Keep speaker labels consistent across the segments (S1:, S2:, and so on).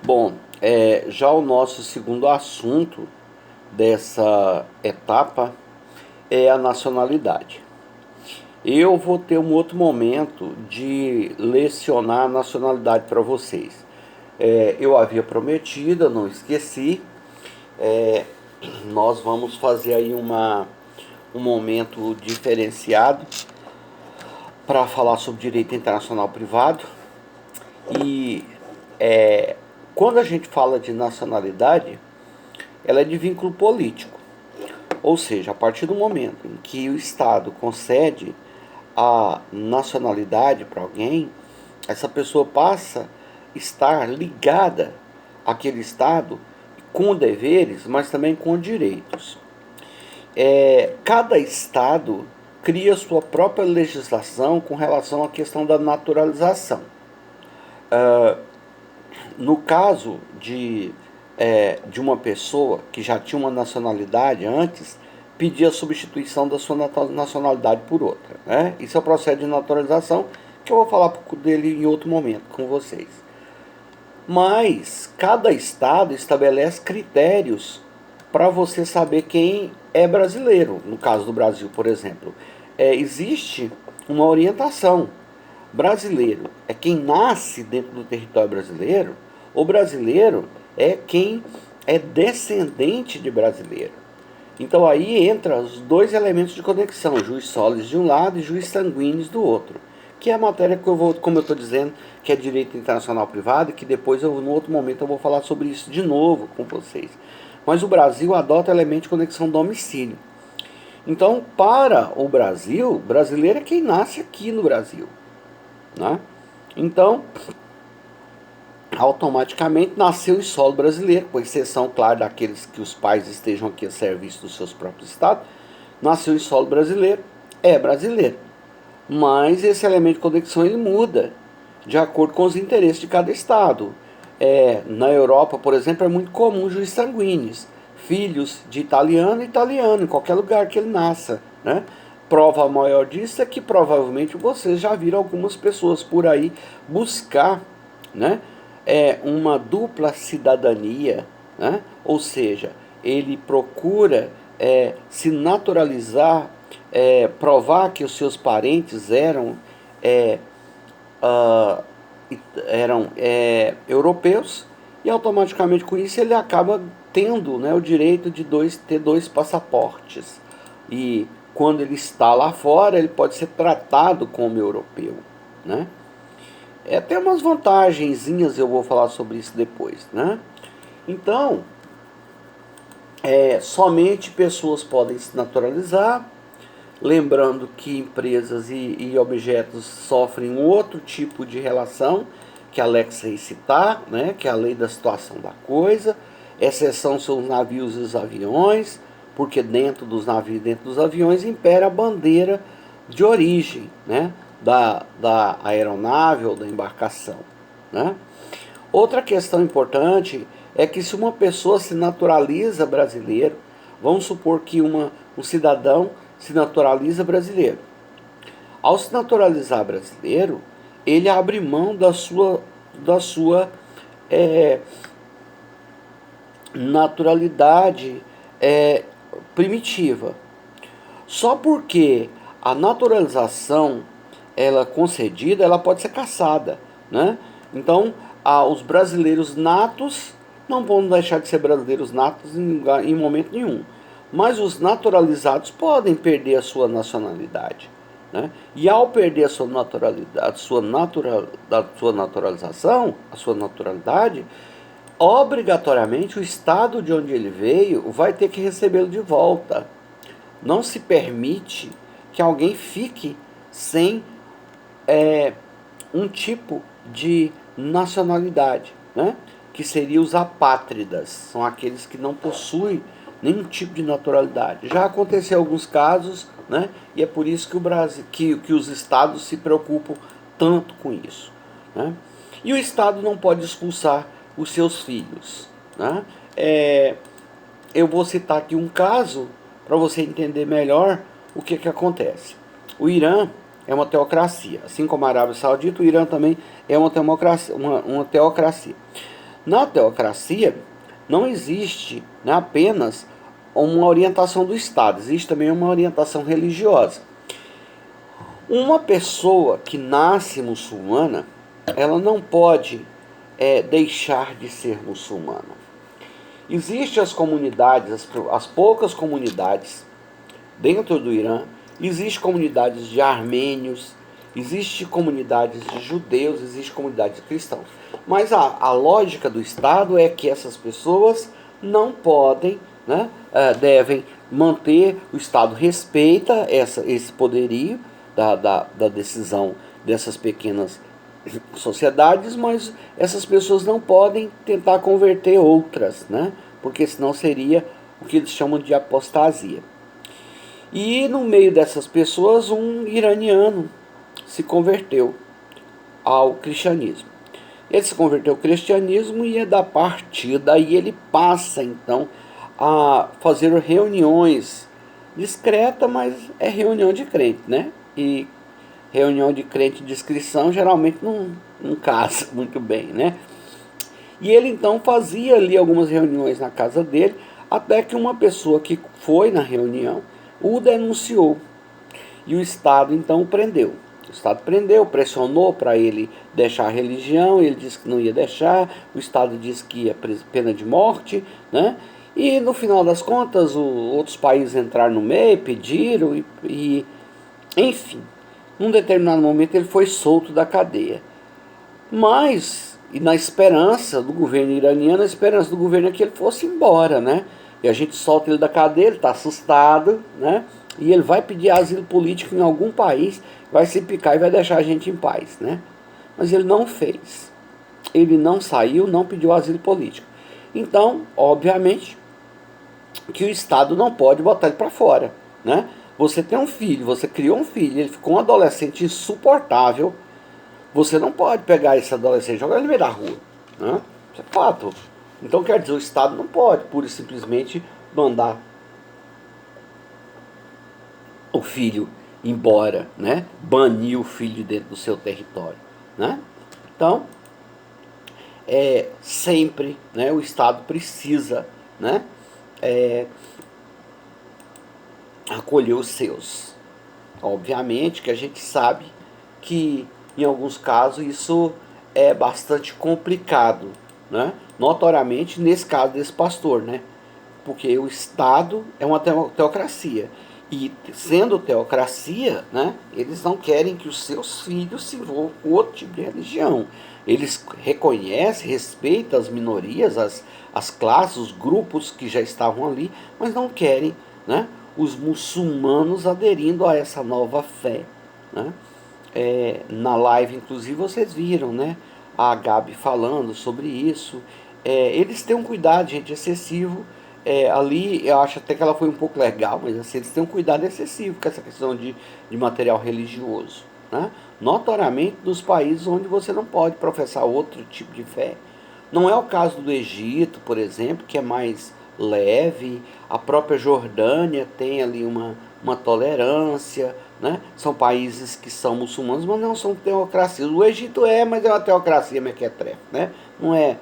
S1: Bom, já o nosso segundo assunto dessa etapa é a nacionalidade. Eu vou ter um outro momento de lecionar a nacionalidade para vocês. Eu havia prometido, eu não esqueci. É, Nós vamos fazer aí um momento diferenciado para falar sobre direito internacional privado. E quando a gente fala de nacionalidade, ela é de vínculo político. Ou seja, a partir do momento em que o Estado concede a nacionalidade para alguém, essa pessoa passa a estar ligada àquele Estado com deveres, mas também com direitos. Cada Estado cria sua própria legislação com relação à questão da naturalização. No caso de uma pessoa que já tinha uma nacionalidade antes, pedir a substituição da sua nacionalidade por outra. Né? Isso é o processo de naturalização, que eu vou falar dele em outro momento com vocês. Mas cada estado estabelece critérios para você saber quem é brasileiro. No caso do Brasil, por exemplo, existe uma orientação. Brasileiro é quem nasce dentro do território brasileiro, o brasileiro é quem é descendente de brasileiro. Então aí entra os dois elementos de conexão, juiz solis de um lado e juiz sanguíneos do outro, que é a matéria que eu vou, como eu estou dizendo, que é direito internacional privado, e que depois, no outro momento, eu vou falar sobre isso de novo com vocês. Mas o Brasil adota o elemento de conexão domicílio. Então, para o Brasil, brasileiro é quem nasce aqui no Brasil. Né? Então, automaticamente nasceu em solo brasileiro, com exceção, claro, daqueles que os pais estejam aqui a serviço dos seus próprios estados, nasceu em solo brasileiro, é brasileiro. Mas esse elemento de conexão ele muda de acordo com os interesses de cada estado. Na Europa, por exemplo, é muito comum juiz sanguíneos, filhos de italiano, em qualquer lugar que ele nasça. Né? Prova maior disso é que provavelmente vocês já viram algumas pessoas por aí buscar, né, uma dupla cidadania, né? Ou seja, ele procura se naturalizar, provar que os seus parentes ah, europeus, e automaticamente com isso ele acaba tendo, né, o direito de ter dois passaportes. E quando ele está lá fora, ele pode ser tratado como europeu. Né? Tem umas vantagenzinhas, eu vou falar sobre isso depois. Né? Então, somente pessoas podem se naturalizar. Lembrando que empresas e objetos sofrem um outro tipo de relação, que a Lex aí citar, né, que é a lei da situação da coisa. Exceção são os navios e os aviões, porque dentro dos navios e dentro dos aviões impera a bandeira de origem, né, da aeronave ou da embarcação. Né? Outra questão importante é que se uma pessoa se naturaliza brasileiro, vamos supor que um cidadão se naturaliza brasileiro. Ao se naturalizar brasileiro, ele abre mão da sua naturalidade primitiva. Só porque a naturalização ela concedida, ela pode ser cassada. Né? Então, os brasileiros natos não vão deixar de ser brasileiros natos em momento nenhum. Mas os naturalizados podem perder a sua nacionalidade. Né? E ao perder a sua naturalização, a sua naturalidade, obrigatoriamente o estado de onde ele veio vai ter que recebê-lo de volta. Não se permite que alguém fique sem um tipo de nacionalidade, né? Que seria os apátridas, são aqueles que não possuem nenhum tipo de naturalidade. Já aconteceu alguns casos, né? E é por isso que o Brasil, que os estados se preocupam tanto com isso. Né? E o estado não pode expulsar os seus filhos. Né? Eu vou citar aqui um caso para você entender melhor o que acontece. O Irã é uma teocracia, assim como a Arábia Saudita, o Irã também é uma teocracia. Na teocracia, não existe, né, apenas uma orientação do Estado, existe também uma orientação religiosa. Uma pessoa que nasce muçulmana, ela não pode deixar de ser muçulmana. Existem as comunidades, as poucas comunidades dentro do Irã, existem comunidades de armênios, existem comunidades de judeus, existem comunidades de cristãos. Mas a lógica do Estado é que essas pessoas não podem, né, devem manter, o Estado respeita esse poderio da decisão dessas pequenas sociedades, mas essas pessoas não podem tentar converter outras, né? Porque senão seria o que eles chamam de apostasia. E no meio dessas pessoas, um iraniano se converteu ao cristianismo. Ele se converteu ao cristianismo e é da partir daí ele passa então a fazer reuniões discreta, mas é reunião de crente, né? E reunião de crente de inscrição geralmente não casa muito bem, né? E ele então fazia ali algumas reuniões na casa dele, até que uma pessoa que foi na reunião o denunciou. E o Estado então o prendeu. O Estado prendeu, pressionou para ele deixar a religião, ele disse que não ia deixar, o Estado disse que ia pena de morte, né? E no final das contas, outros países entraram no meio, pediram, enfim, num determinado momento ele foi solto da cadeia. Mas, e na esperança do governo iraniano, a esperança do governo é que ele fosse embora, né? E a gente solta ele da cadeia, ele está assustado, né? E ele vai pedir asilo político em algum país, vai se picar e vai deixar a gente em paz, né? Mas ele não fez. Ele não saiu, não pediu asilo político. Então, obviamente, que o Estado não pode botar ele para fora, né? Você tem um filho, você criou um filho, ele ficou um adolescente insuportável, você não pode pegar esse adolescente e jogar ele no meio da rua, né? Isso é fato. Então, quer dizer, o Estado não pode, pura e simplesmente, mandar o filho embora, né? Banir o filho dentro do seu território, né? Então, sempre, né, o Estado precisa, né, acolher os seus. Obviamente que a gente sabe que em alguns casos isso é bastante complicado, né? Notoriamente nesse caso desse pastor, né? Porque o Estado é uma teocracia. E sendo teocracia, né, eles não querem que os seus filhos se envolvam com outro tipo de religião. Eles reconhecem, respeitam as minorias, as classes, os grupos que já estavam ali, mas não querem, né, os muçulmanos aderindo a essa nova fé, né? Na live, inclusive, vocês viram, né, a Gabi falando sobre isso. Eles têm um cuidado, gente, excessivo. Ali eu acho até que ela foi um pouco legal, mas assim, eles têm um cuidado excessivo com essa questão de material religioso, né? Notoriamente nos países onde você não pode professar outro tipo de fé. Não é o caso do Egito, por exemplo, que é mais leve. A própria Jordânia tem ali uma tolerância, né? São países que são muçulmanos, mas não são teocracias. O Egito mas é uma teocracia mequetrefe, né? Não é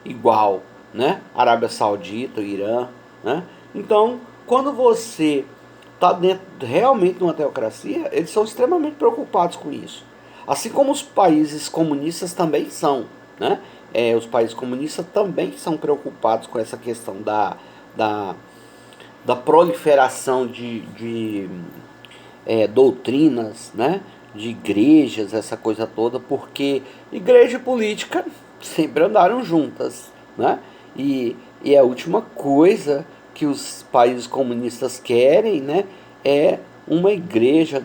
S1: igual, né? Arábia Saudita, o Irã, né? Então, quando você está dentro realmente de uma teocracia, eles são extremamente preocupados com isso. Assim como os países comunistas também são, né? Os países comunistas também são preocupados com essa questão da proliferação de doutrinas, né? De igrejas, essa coisa toda, porque igreja e política sempre andaram juntas, né? E a última coisa que os países comunistas querem, né, é uma igreja,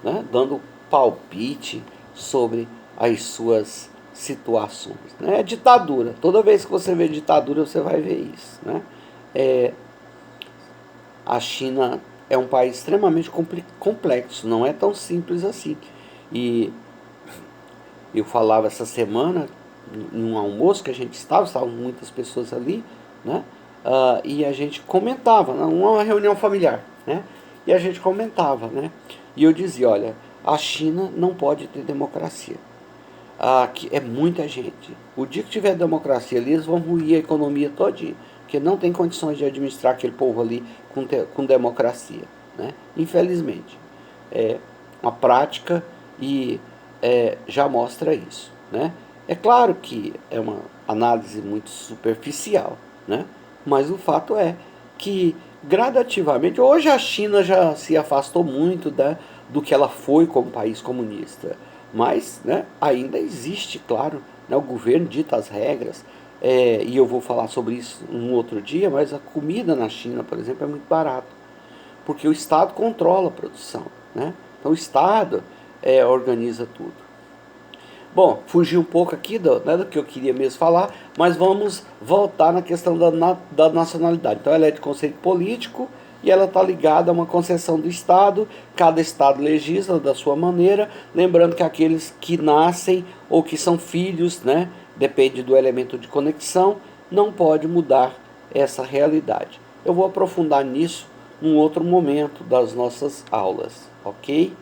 S1: né, dando palpite sobre as suas situações, né? É ditadura. Toda vez que você vê ditadura, você vai ver isso, né? A China é um país extremamente complexo, não é tão simples assim. E eu falava essa semana, em um almoço que a gente estavam muitas pessoas ali, né? E a gente comentava, uma reunião familiar, né? E a gente comentava, né? E eu dizia, olha, a China não pode ter democracia. que é muita gente. O dia que tiver democracia ali, eles vão ruir a economia todinha, porque não tem condições de administrar aquele povo ali com democracia, né? Infelizmente. A prática e já mostra isso, né? É claro que é uma análise muito superficial, né? Mas o fato é que gradativamente, hoje a China já se afastou muito do que ela foi como país comunista, mas, né, ainda existe, claro, né, o governo dita as regras, e eu vou falar sobre isso um outro dia, mas a comida na China, por exemplo, é muito barata, porque o Estado controla a produção, né? Então o Estado organiza tudo. Bom, fugi um pouco aqui do que eu queria mesmo falar, mas vamos voltar na questão da nacionalidade. Então ela é de conceito político e ela está ligada a uma concessão do Estado. Cada Estado legisla da sua maneira, lembrando que aqueles que nascem ou que são filhos, né, depende do elemento de conexão, não pode mudar essa realidade. Eu vou aprofundar nisso num outro momento das nossas aulas, ok?